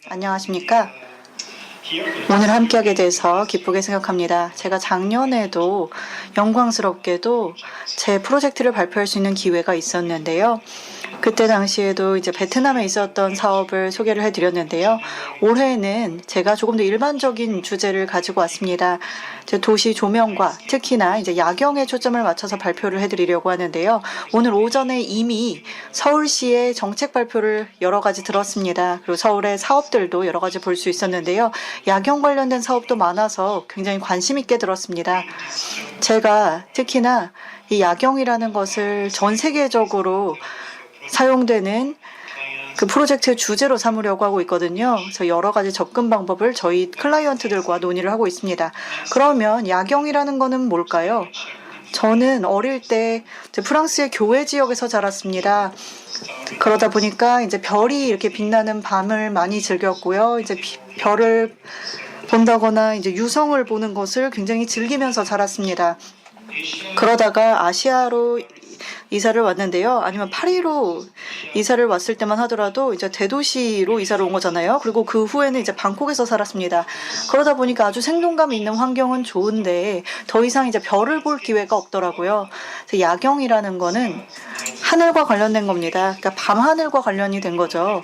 안녕하십니까? 오늘 함께하게 돼서 기쁘게 생각합니다. 제가 작년에도 영광스럽게도 제 프로젝트를 발표할 수 있는 기회가 있었는데요. 그때 당시에도 이제 베트남에 있었던 사업을 소개를 해드렸는데요. 올해는 제가 조금 더 일반적인 주제를 가지고 왔습니다. 도시 조명과 특히나 이제 야경에 초점을 맞춰서 발표를 해드리려고 하는데요. 오늘 오전에 이미 서울시의 정책 발표를 여러 가지 들었습니다. 그리고 서울의 사업들도 여러 가지 볼 수 있었는데요. 야경 관련된 사업도 많아서 굉장히 관심 있게 들었습니다. 제가 특히나 이 야경이라는 것을 전 세계적으로 사용되는 그 프로젝트의 주제로 삼으려고 하고 있거든요. 그래서 여러 가지 접근 방법을 저희 클라이언트들과 논의를 하고 있습니다. 그러면 야경이라는 거는 뭘까요? 저는 어릴 때 프랑스의 교외 지역에서 자랐습니다. 그러다 보니까 이제 별이 이렇게 빛나는 밤을 많이 즐겼고요. 이제 별을 본다거나 이제 유성을 보는 것을 굉장히 즐기면서 자랐습니다. 그러다가 아시아로 이사를 왔는데요. 아니면 파리로 이사를 왔을 때만 하더라도 이제 대도시로 이사를 온 거잖아요. 그리고 그 후에는 이제 방콕에서 살았습니다. 그러다 보니까 아주 생동감 있는 환경은 좋은데 더 이상 이제 별을 볼 기회가 없더라고요. 야경이라는 거는 하늘과 관련된 겁니다. 그러니까 밤하늘과 관련이 된 거죠.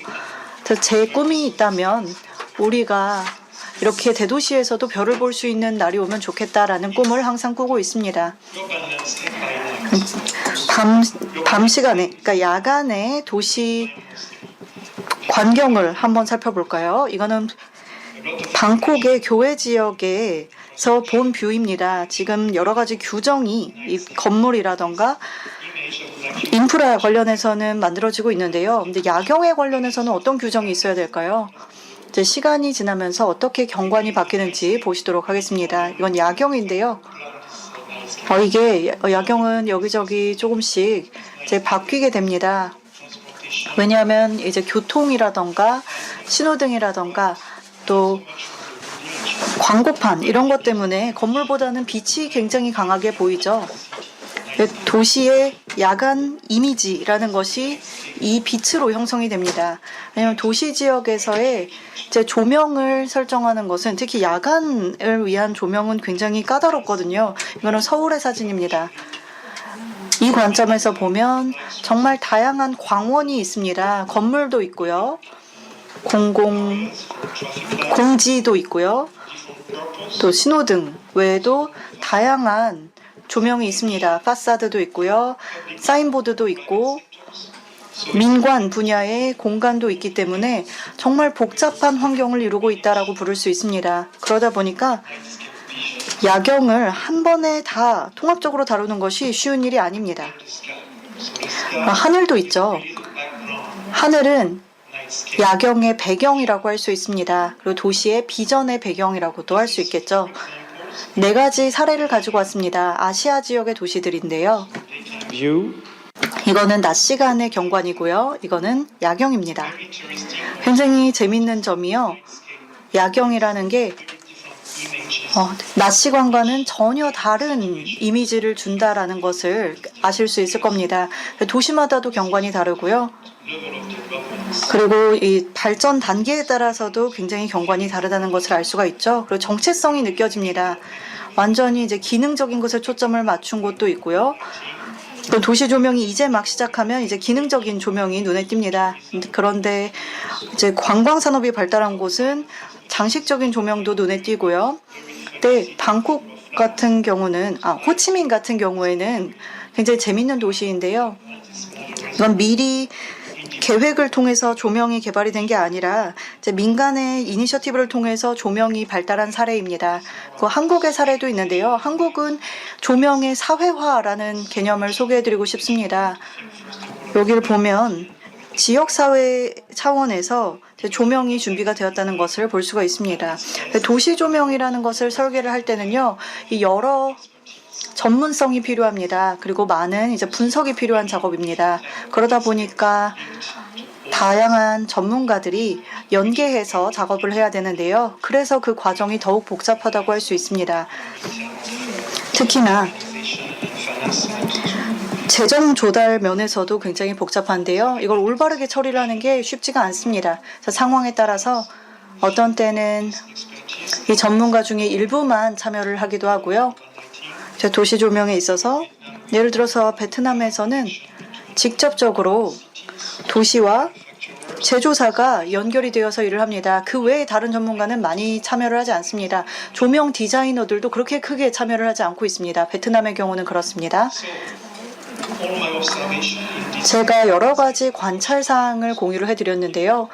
그래서 제 꿈이 있다면 우리가 이렇게 대도시에서도 별을 볼 수 있는 날이 오면 좋겠다라는 꿈을 항상 꾸고 있습니다. 밤 시간에, 그러니까 야간에 도시 광경을 한번 살펴볼까요? 이거는 방콕의 교외 지역에서 본 뷰입니다. 지금 여러 가지 규정이 이 건물이라던가 인프라 관련해서는 만들어지고 있는데요. 근데 야경에 관련해서는 어떤 규정이 있어야 될까요? 이제 시간이 지나면서 어떻게 경관이 바뀌는지 보시도록 하겠습니다. 이건 야경인데요. 이게 야경은 여기저기 조금씩 이제 바뀌게 됩니다. 왜냐하면 이제 교통이라던가 신호등이라던가 또 광고판 이런 것 때문에 건물보다는 빛이 굉장히 강하게 보이죠. 도시의 야간 이미지라는 것이 이 빛으로 형성이 됩니다. 왜냐하면 도시 지역에서의 이제 조명을 설정하는 것은 특히 야간을 위한 조명은 굉장히 까다롭거든요. 이거는 서울의 사진입니다. 이 관점에서 보면 정말 다양한 광원이 있습니다. 건물도 있고요. 공지도 있고요. 또 신호등 외에도 다양한 조명이 있습니다. 파사드도 있고요. 사인보드도 있고 민관 분야의 공간도 있기 때문에 정말 복잡한 환경을 이루고 있다라고 부를 수 있습니다. 그러다 보니까 야경을 한 번에 다 통합적으로 다루는 것이 쉬운 일이 아닙니다. 하늘도 있죠. 하늘은 야경의 배경이라고 할 수 있습니다. 그리고 도시의 비전의 배경이라고도 할 수 있겠죠. 네 가지 사례를 가지고 왔습니다. 아시아 지역의 도시들인데요. 이거는 낮 시간의 경관이고요. 이거는 야경입니다. 굉장히 재밌는 점이요. 야경이라는 게 낮 시간과는 전혀 다른 이미지를 준다라는 것을 아실 수 있을 겁니다. 도시마다도 경관이 다르고요. 그리고 이 발전 단계에 따라서도 굉장히 경관이 다르다는 것을 알 수가 있죠. 그리고 정체성이 느껴집니다. 완전히 이제 기능적인 것에 초점을 맞춘 곳도 있고요. 도시 조명이 이제 막 시작하면 이제 기능적인 조명이 눈에 띕니다. 그런데 이제 관광 산업이 발달한 곳은 장식적인 조명도 눈에 띄고요. 근데 방콕 같은 경우는 호치민 같은 경우에는 굉장히 재밌는 도시인데요. 이건 미리 계획을 통해서 조명이 개발이 된 게 아니라 이제 민간의 이니셔티브를 통해서 조명이 발달한 사례입니다. 그 한국의 사례도 있는데요. 한국은 조명의 사회화라는 개념을 소개해드리고 싶습니다. 여기를 보면 지역사회 차원에서 조명이 준비가 되었다는 것을 볼 수가 있습니다. 도시 조명이라는 것을 설계를 할 때는요, 이 여러 전문성이 필요합니다. 그리고 많은 이제 분석이 필요한 작업입니다. 그러다 보니까 다양한 전문가들이 연계해서 작업을 해야 되는데요. 그래서 그 과정이 더욱 복잡하다고 할 수 있습니다. 특히나 재정 조달 면에서도 굉장히 복잡한데요. 이걸 올바르게 처리를 하는 게 쉽지가 않습니다. 그래서 상황에 따라서 어떤 때는 이 전문가 중에 일부만 참여를 하기도 하고요. 도시 조명에 있어서 예를 들어서 베트남에서는 직접적으로 도시와 제조사가 연결이 되어서 일을 합니다. 그 외에 다른 전문가는 많이 참여를 하지 않습니다. 조명 디자이너들도 그렇게 크게 참여를 하지 않고 있습니다. 베트남의 경우는 그렇습니다. 제가 여러 가지 관찰사항을 공유를 해드렸는데요.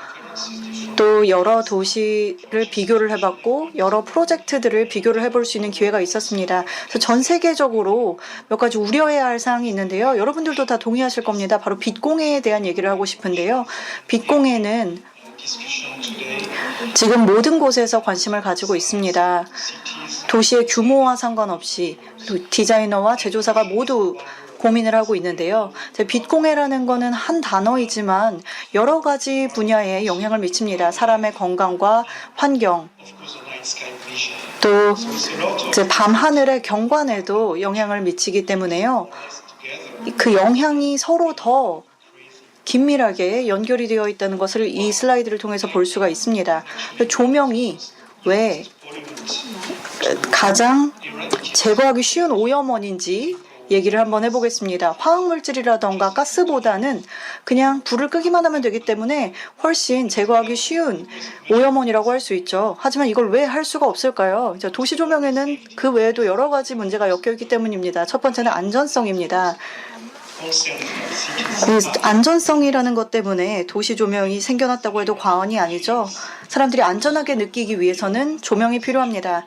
또 여러 도시를 비교를 해봤고 여러 프로젝트들을 비교를 해볼 수 있는 기회가 있었습니다. 그래서 전 세계적으로 몇 가지 우려해야 할 사항이 있는데요. 여러분들도 다 동의하실 겁니다. 바로 빛공해에 대한 얘기를 하고 싶은데요. 빛공해는 지금 모든 곳에서 관심을 가지고 있습니다. 도시의 규모와 상관없이 디자이너와 제조사가 모두 고민을 하고 있는데요. 빛공해라는 것은 한 단어이지만 여러 가지 분야에 영향을 미칩니다. 사람의 건강과 환경, 또 밤하늘의 경관에도 영향을 미치기 때문에요. 그 영향이 서로 더 긴밀하게 연결이 되어 있다는 것을 이 슬라이드를 통해서 볼 수가 있습니다. 조명이 왜 가장 제거하기 쉬운 오염원인지 얘기를 한번 해보겠습니다. 화학물질이라던가 가스보다는 그냥 불을 끄기만 하면 되기 때문에 훨씬 제거하기 쉬운 오염원이라고 할 수 있죠. 하지만 이걸 왜 할 수가 없을까요? 도시 조명에는 그 외에도 여러 가지 문제가 엮여있기 때문입니다. 첫 번째는 안전성입니다. 안전성이라는 것 때문에 도시 조명이 생겨났다고 해도 과언이 아니죠. 사람들이 안전하게 느끼기 위해서는 조명이 필요합니다.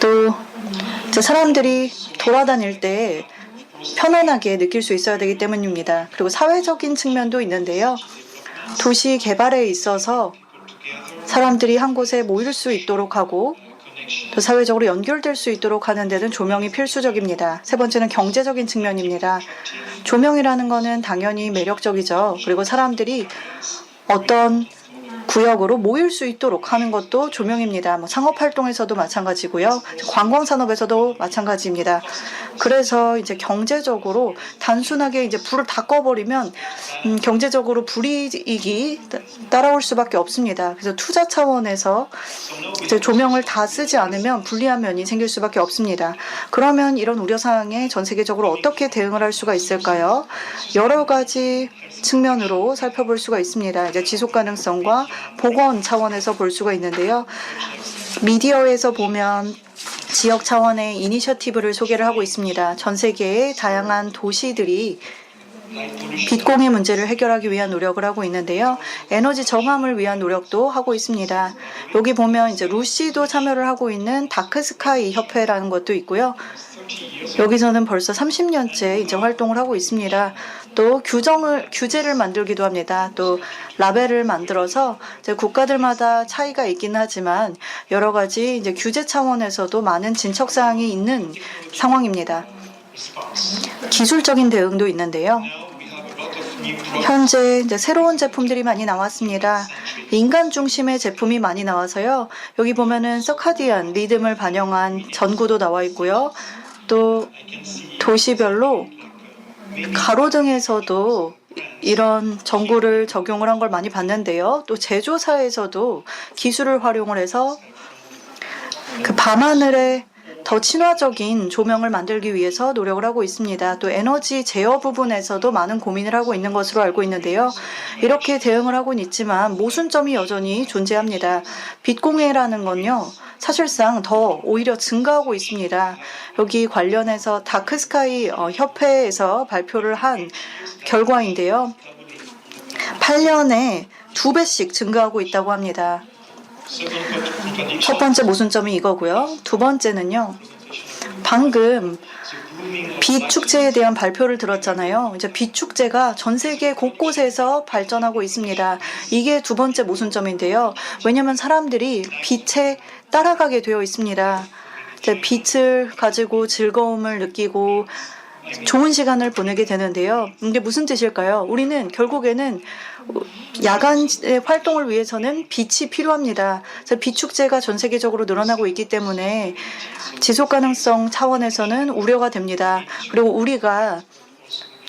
또 사람들이 돌아다닐 때 편안하게 느낄 수 있어야 되기 때문입니다. 그리고 사회적인 측면도 있는데요. 도시 개발에 있어서 사람들이 한 곳에 모일 수 있도록 하고 또 사회적으로 연결될 수 있도록 하는 데는 조명이 필수적입니다. 세 번째는 경제적인 측면입니다. 조명이라는 것은 당연히 매력적이죠. 그리고 사람들이 어떤 구역으로 모일 수 있도록 하는 것도 조명입니다. 상업활동에서도 마찬가지고요. 관광산업에서도 마찬가지입니다. 그래서 경제적으로 단순하게 불을 다 꺼버리면 경제적으로 불이익이 따라올 수밖에 없습니다. 그래서 투자 차원에서 조명을 다 쓰지 않으면 불리한 면이 생길 수밖에 없습니다. 그러면 이런 우려사항에 전 세계적으로 어떻게 대응을 할 수가 있을까요? 여러 가지 측면으로 살펴볼 수가 있습니다. 지속가능성과 보건 차원에서 볼 수가 있는데요. 미디어에서 보면 지역 차원의 이니셔티브를 소개를 하고 있습니다. 전 세계의 다양한 도시들이 빛공해 문제를 해결하기 위한 노력을 하고 있는데요. 에너지 정함을 위한 노력도 하고 있습니다. 여기 보면 루시도 참여를 하고 있는 다크스카이 협회라는 것도 있고요. 여기서는 벌써 30년째 활동을 하고 있습니다. 또 규제를 만들기도 합니다. 또 라벨을 만들어서 국가들마다 차이가 있긴 하지만 여러 가지 규제 차원에서도 많은 진척 사항이 있는 상황입니다. 기술적인 대응도 있는데요. 현재 새로운 제품들이 많이 나왔습니다. 인간 중심의 제품이 많이 나와서요. 여기 보면은 서카디안 리듬을 반영한 전구도 나와 있고요. 또 도시별로 가로등에서도 이런 전구를 적용을 한 걸 많이 봤는데요. 또 제조사에서도 기술을 활용을 해서 그 밤하늘에 더 친화적인 조명을 만들기 위해서 노력을 하고 있습니다. 또 에너지 제어 부분에서도 많은 고민을 하고 있는 것으로 알고 있는데요. 이렇게 대응을 하고는 있지만 모순점이 여전히 존재합니다. 빛공해라는 건요. 사실상 더 오히려 증가하고 있습니다. 여기 관련해서 다크스카이 협회에서 발표를 한 결과인데요. 8년에 2배씩 증가하고 있다고 합니다. 첫 번째 모순점이 이거고요. 두 번째는요. 방금 빛 축제에 대한 발표를 들었잖아요. 빛 축제가 전 세계 곳곳에서 발전하고 있습니다. 이게 두 번째 모순점인데요. 왜냐하면 사람들이 빛에 따라가게 되어 있습니다. 빛을 가지고 즐거움을 느끼고 좋은 시간을 보내게 되는데요. 이게 무슨 뜻일까요? 우리는 결국에는 야간의 활동을 위해서는 빛이 필요합니다. 그래서 빛 축제가 전 세계적으로 늘어나고 있기 때문에 지속 가능성 차원에서는 우려가 됩니다. 그리고 우리가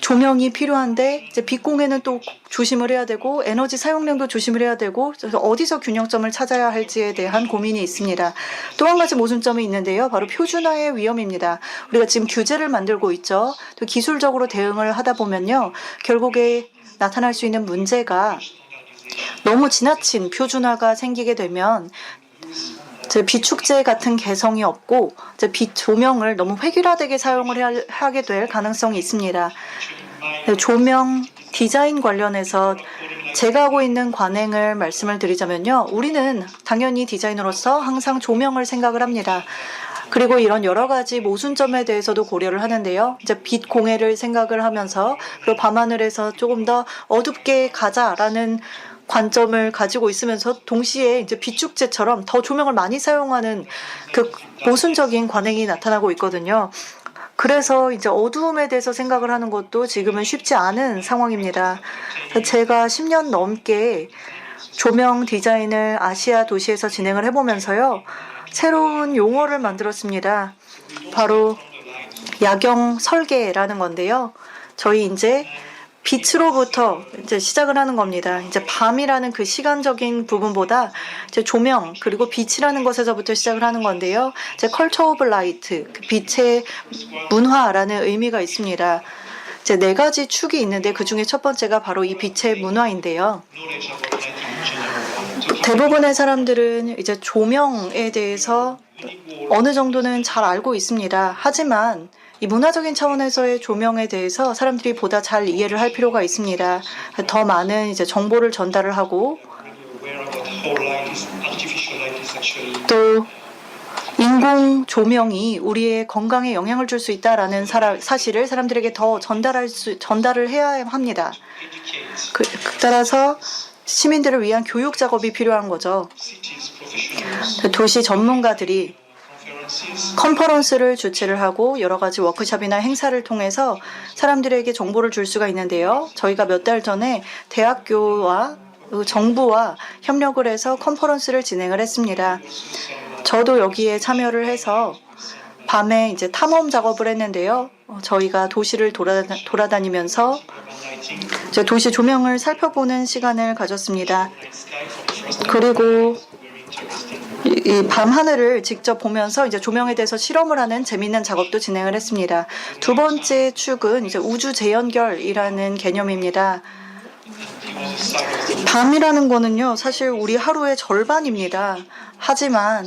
조명이 필요한데 이제 빛 공해는 또 조심을 해야 되고 에너지 사용량도 조심을 해야 되고 그래서 어디서 균형점을 찾아야 할지에 대한 고민이 있습니다. 또 한 가지 모순점이 있는데요. 바로 표준화의 위험입니다. 우리가 지금 규제를 만들고 있죠. 또 기술적으로 대응을 하다 보면요. 결국에 나타날 수 있는 문제가 너무 지나친 표준화가 생기게 되면 비축제 같은 개성이 없고 빛 조명을 너무 획일화되게 사용을 하게 될 가능성이 있습니다. 조명 디자인 관련해서 제가 하고 있는 관행을 말씀을 드리자면요. 우리는 당연히 디자이너로서 항상 조명을 생각을 합니다. 그리고 이런 여러 가지 모순점에 대해서도 고려를 하는데요. 이제 빛 공해를 생각을 하면서 그리고 밤하늘에서 조금 더 어둡게 가자라는 관점을 가지고 있으면서 동시에 이제 비축제처럼 더 조명을 많이 사용하는 그 모순적인 관행이 나타나고 있거든요. 그래서 이제 어두움에 대해서 생각을 하는 것도 지금은 쉽지 않은 상황입니다. 제가 10년 넘게 조명 디자인을 아시아 도시에서 진행을 해보면서요. 새로운 용어를 만들었습니다. 바로 야경 설계라는 건데요. 저희 이제 빛으로부터 이제 시작을 하는 겁니다. 이제 밤이라는 그 시간적인 부분보다 이제 조명 그리고 빛이라는 것에서부터 시작을 하는 건데요. 이제 컬처 오브 라이트, 빛의 문화라는 의미가 있습니다. 이제 4가지 축이 있는데 그 중에 첫 번째가 바로 이 빛의 문화인데요. 대부분의 사람들은 이제 조명에 대해서 어느 정도는 잘 알고 있습니다. 하지만 이 문화적인 차원에서의 조명에 대해서 사람들이 보다 잘 이해를 할 필요가 있습니다. 더 많은 이제 정보를 전달을 하고 또 인공 조명이 우리의 건강에 영향을 줄 수 있다라는 사실을 사람들에게 더 전달을 해야 합니다. 따라서 시민들을 위한 교육 작업이 필요한 거죠. 도시 전문가들이 컨퍼런스를 주최를 하고 여러 가지 워크숍이나 행사를 통해서 사람들에게 정보를 줄 수가 있는데요. 저희가 몇 달 전에 대학교와 정부와 협력을 해서 컨퍼런스를 진행을 했습니다. 저도 여기에 참여를 해서 밤에 이제 탐험 작업을 했는데요. 저희가 도시를 돌아다니면서 이제 도시 조명을 살펴보는 시간을 가졌습니다. 그리고 이 밤하늘을 직접 보면서 이제 조명에 대해서 실험을 하는 재미있는 작업도 진행을 했습니다. 두 번째 축은 이제 우주 재연결이라는 개념입니다. 밤이라는 거는요, 사실 우리 하루의 절반입니다. 하지만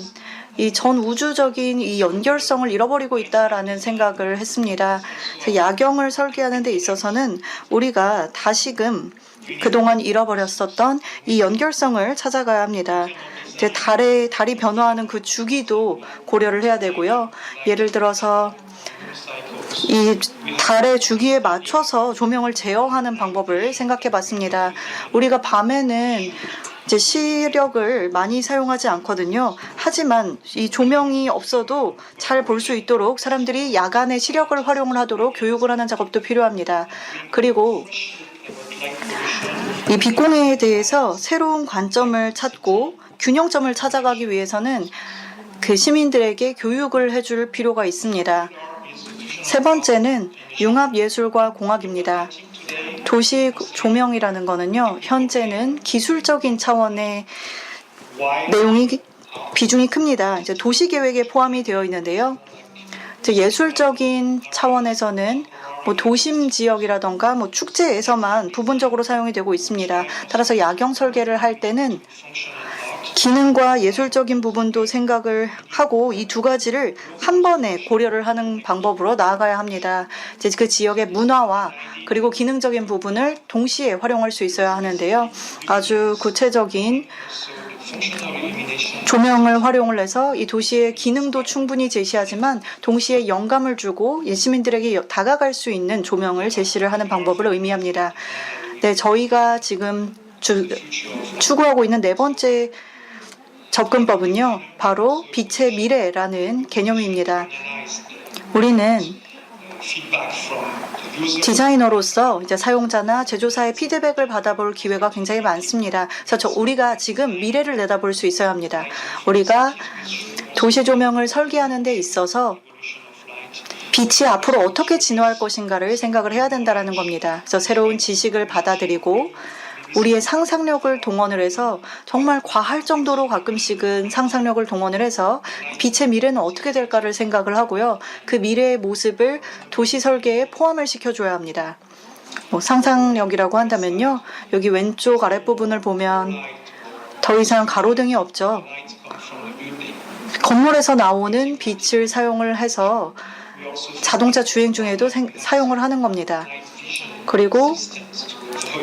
이 전 우주적인 이 연결성을 잃어버리고 있다라는 생각을 했습니다. 그래서 야경을 설계하는 데 있어서는 우리가 다시금 그동안 잃어버렸었던 이 연결성을 찾아가야 합니다. 이제 달이 변화하는 그 주기도 고려를 해야 되고요. 예를 들어서 이 달의 주기에 맞춰서 조명을 제어하는 방법을 생각해 봤습니다. 우리가 밤에는 이제 시력을 많이 사용하지 않거든요. 하지만 이 조명이 없어도 잘 볼 수 있도록 사람들이 야간에 시력을 활용을 하도록 교육을 하는 작업도 필요합니다. 그리고 이 빛공해에 대해서 새로운 관점을 찾고 균형점을 찾아가기 위해서는 그 시민들에게 교육을 해줄 필요가 있습니다. 세 번째는 융합예술과 공학입니다. 도시 조명이라는 거는요, 현재는 기술적인 차원의 비중이 큽니다. 이제 도시 계획에 포함이 되어 있는데요. 이제 예술적인 차원에서는 도심 지역이라던가 축제에서만 부분적으로 사용이 되고 있습니다. 따라서 야경 설계를 할 때는 기능과 예술적인 부분도 생각을 하고 이 두 가지를 한 번에 고려를 하는 방법으로 나아가야 합니다. 이제 그 지역의 문화와 그리고 기능적인 부분을 동시에 활용할 수 있어야 하는데요. 아주 구체적인 조명을 활용을 해서 이 도시의 기능도 충분히 제시하지만 동시에 영감을 주고 시민들에게 다가갈 수 있는 조명을 제시를 하는 방법을 의미합니다. 네, 저희가 지금 추구하고 있는 4번째 접근법은요, 바로 빛의 미래라는 개념입니다. 우리는 디자이너로서 이제 사용자나 제조사의 피드백을 받아볼 기회가 굉장히 많습니다. 그래서 우리가 지금 미래를 내다볼 수 있어야 합니다. 우리가 도시 조명을 설계하는 데 있어서 빛이 앞으로 어떻게 진화할 것인가를 생각을 해야 된다는 겁니다. 그래서 새로운 지식을 받아들이고 우리의 상상력을 동원을 해서 정말 과할 정도로 가끔씩은 상상력을 동원을 해서 빛의 미래는 어떻게 될까를 생각을 하고요. 그 미래의 모습을 도시 설계에 포함을 시켜줘야 합니다. 상상력이라고 한다면요. 여기 왼쪽 아랫부분을 보면 더 이상 가로등이 없죠. 건물에서 나오는 빛을 사용을 해서 자동차 주행 중에도 사용을 하는 겁니다. 그리고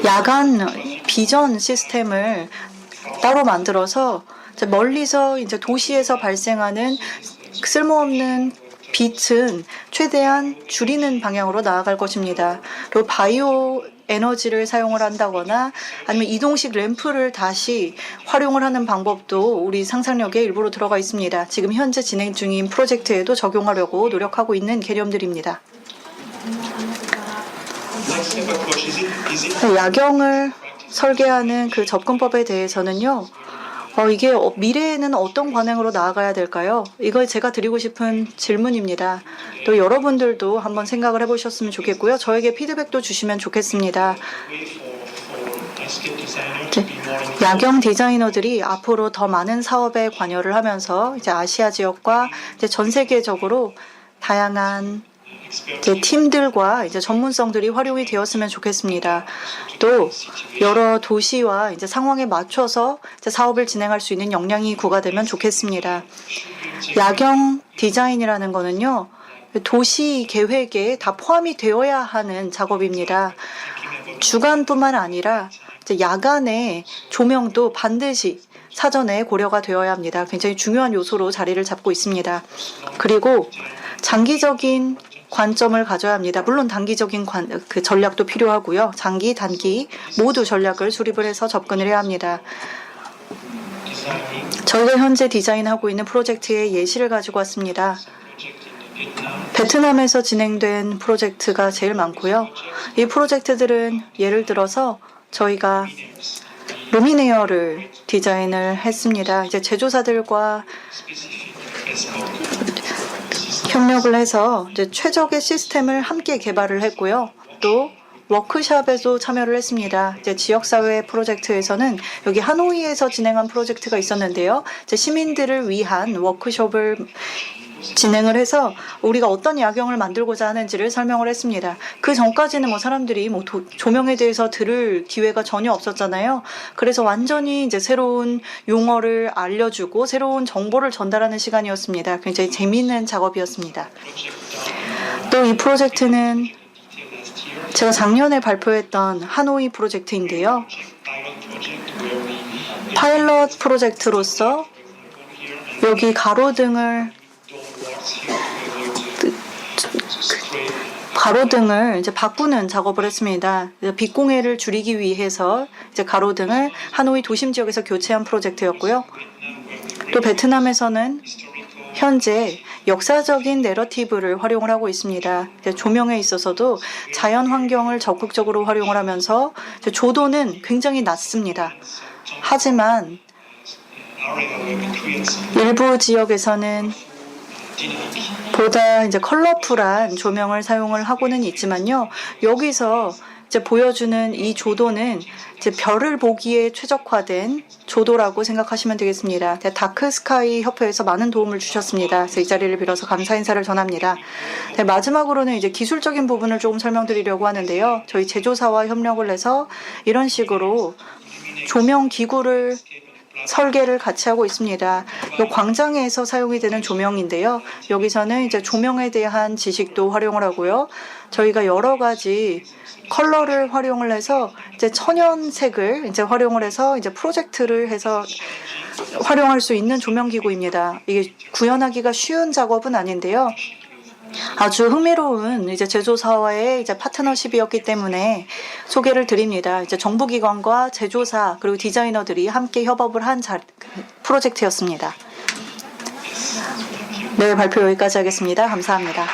야간 비전 시스템을 따로 만들어서 멀리서 이제 도시에서 발생하는 쓸모없는 빛은 최대한 줄이는 방향으로 나아갈 것입니다. 그리고 바이오 에너지를 사용을 한다거나 아니면 이동식 램프를 다시 활용을 하는 방법도 우리 상상력의 일부로 들어가 있습니다. 지금 현재 진행 중인 프로젝트에도 적용하려고 노력하고 있는 개념들입니다. 야경을 설계하는 그 접근법에 대해서는요. 이게 미래에는 어떤 관행으로 나아가야 될까요? 이거 제가 드리고 싶은 질문입니다. 또 여러분들도 한번 생각을 해보셨으면 좋겠고요. 저에게 피드백도 주시면 좋겠습니다. 야경 디자이너들이 앞으로 더 많은 사업에 관여를 하면서 이제 아시아 지역과 이제 전 세계적으로 다양한 이제 팀들과 이제 전문성들이 활용이 되었으면 좋겠습니다. 또 여러 도시와 이제 상황에 맞춰서 이제 사업을 진행할 수 있는 역량이 구가되면 좋겠습니다. 야경 디자인이라는 거는요, 도시 계획에 다 포함이 되어야 하는 작업입니다. 주간뿐만 아니라 이제 야간의 조명도 반드시 사전에 고려가 되어야 합니다. 굉장히 중요한 요소로 자리를 잡고 있습니다. 그리고 장기적인 관점을 가져야 합니다. 물론 단기적인 그 전략도 필요하고요. 장기, 단기 모두 전략을 수립을 해서 접근을 해야 합니다. 저희가 현재 디자인하고 있는 프로젝트의 예시를 가지고 왔습니다. 베트남에서 진행된 프로젝트가 제일 많고요. 이 프로젝트들은 예를 들어서 저희가 루미네어를 디자인을 했습니다. 이제 제조사들과 협력을 해서 이제 최적의 시스템을 함께 개발을 했고요. 또 워크숍에도 참여를 했습니다. 이제 지역사회 프로젝트에서는 여기 하노이에서 진행한 프로젝트가 있었는데요. 이제 시민들을 위한 워크숍을 진행을 해서 우리가 어떤 야경을 만들고자 하는지를 설명을 했습니다. 그 전까지는 사람들이 조명에 대해서 들을 기회가 전혀 없었잖아요. 그래서 완전히 이제 새로운 용어를 알려주고 새로운 정보를 전달하는 시간이었습니다. 굉장히 재미있는 작업이었습니다. 또 이 프로젝트는 제가 작년에 발표했던 하노이 프로젝트인데요. 파일럿 프로젝트로서 여기 가로등을 이제 바꾸는 작업을 했습니다. 빛공해를 줄이기 위해서 이제 가로등을 하노이 도심 지역에서 교체한 프로젝트였고요. 또 베트남에서는 현재 역사적인 내러티브를 활용을 하고 있습니다. 조명에 있어서도 자연 환경을 적극적으로 활용을 하면서 조도는 굉장히 낮습니다. 하지만 일부 지역에서는 보다 이제 컬러풀한 조명을 사용을 하고는 있지만요. 여기서 이제 보여주는 이 조도는 이제 별을 보기에 최적화된 조도라고 생각하시면 되겠습니다. 다크 스카이 협회에서 많은 도움을 주셨습니다. 그래서 이 자리를 빌어서 감사 인사를 전합니다. 마지막으로는 이제 기술적인 부분을 조금 설명드리려고 하는데요. 저희 제조사와 협력을 해서 이런 식으로 조명 기구를 설계를 같이 하고 있습니다. 이 광장에서 사용이 되는 조명인데요. 여기서는 이제 조명에 대한 지식도 활용을 하고요. 저희가 여러 가지 컬러를 활용을 해서 이제 천연색을 이제 활용을 해서 이제 프로젝트를 해서 활용할 수 있는 조명 기구입니다. 이게 구현하기가 쉬운 작업은 아닌데요. 아주 흥미로운 이제 제조사와의 이제 파트너십이었기 때문에 소개를 드립니다. 이제 정부기관과 제조사 그리고 디자이너들이 함께 협업을 한 프로젝트였습니다. 네, 발표 여기까지 하겠습니다. 감사합니다.